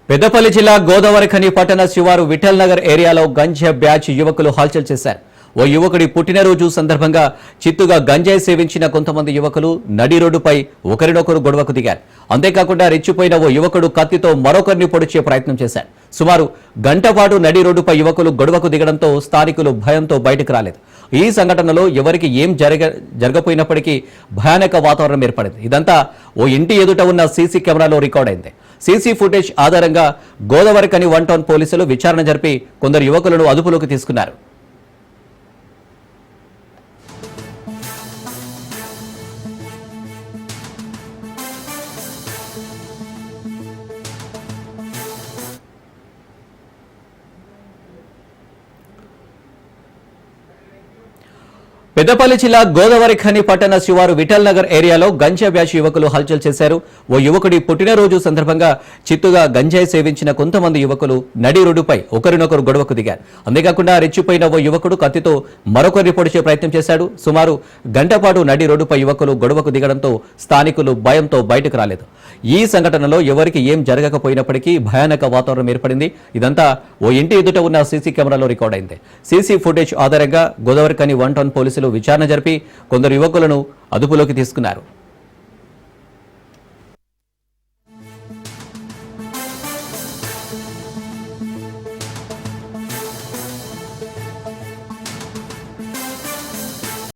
పెద్దపల్లి జిల్లా గోదావరిఖని పట్టణ శివారు విఠల్ నగర్ ఏరియాలో గంజా బ్యాచ్ యువకులు హల్చల్ చేశారు. ఓ యువకుడి పుట్టినరోజు సందర్భంగా చిత్తుగా గంజాయి సేవించిన కొంతమంది యువకులు నడి రోడ్డుపై ఒకరినొకరు గొడవకు దిగారు. అంతేకాకుండా రెచ్చిపోయిన ఓ యువకుడు కత్తితో మరొకరిని పొడిచే ప్రయత్నం చేశారు. సుమారు గంట పాటు నడి రోడ్డుపై యువకులు గొడవకు దిగడంతో స్థానికులు భయంతో బయటకు రాలేదు. ఈ సంఘటనలో ఎవరికి ఏం జరగపోయినప్పటికీ భయానక వాతావరణం ఏర్పడింది. ఇదంతా ఓ ఇంటి ఎదుట ఉన్న సీసీ కెమెరాలో రికార్డ్ అయింది. సీసీ ఫుటేజ్ ఆధారంగా గోదావరిఖని 1 టౌన్ పోలీసులు విచారణ జరిపి కొందరు యువకులను అదుపులోకి తీసుకున్నారు. పెద్దపల్లి జిల్లా గోదావరిఖని పట్టణ శివారు విఠల్ నగర్ ఏరియాలో గంజా బ్యాచ్ యువకులు హల్చల్ చేశారు. ఓ యువకుడి పుట్టినరోజు సందర్భంగా చిత్తుగా గంజాయి సేవించిన కొంతమంది యువకులు నడి రోడ్డుపై ఒకరినొకరు గొడవకు దిగారు. అంతేకాకుండా రెచ్చిపోయిన ఓ యువకుడు కత్తితో మరొకరిని పొడిచే ప్రయత్నం చేశాడు. సుమారు గంట పాటు నడి రోడ్డుపై యువకులు గొడవకు దిగడంతో స్థానికులు భయంతో బయటకు రాలేదు. ఈ సంఘటనలో ఎవరికి ఏం జరగకపోయినప్పటికీ భయానక వాతావరణం ఏర్పడింది. ఇదంతా ఓ ఇంటి ఎదుట ఉన్న సీసీ కెమెరాలో రికార్డ్ అయింది. సీసీ ఫుటేజ్ ఆధారంగా గోదావరిఖని 1 టౌన్ పోలీసులు విచారణ జరిపి కొందరు యువకులను అదుపులోకి తీసుకున్నారు.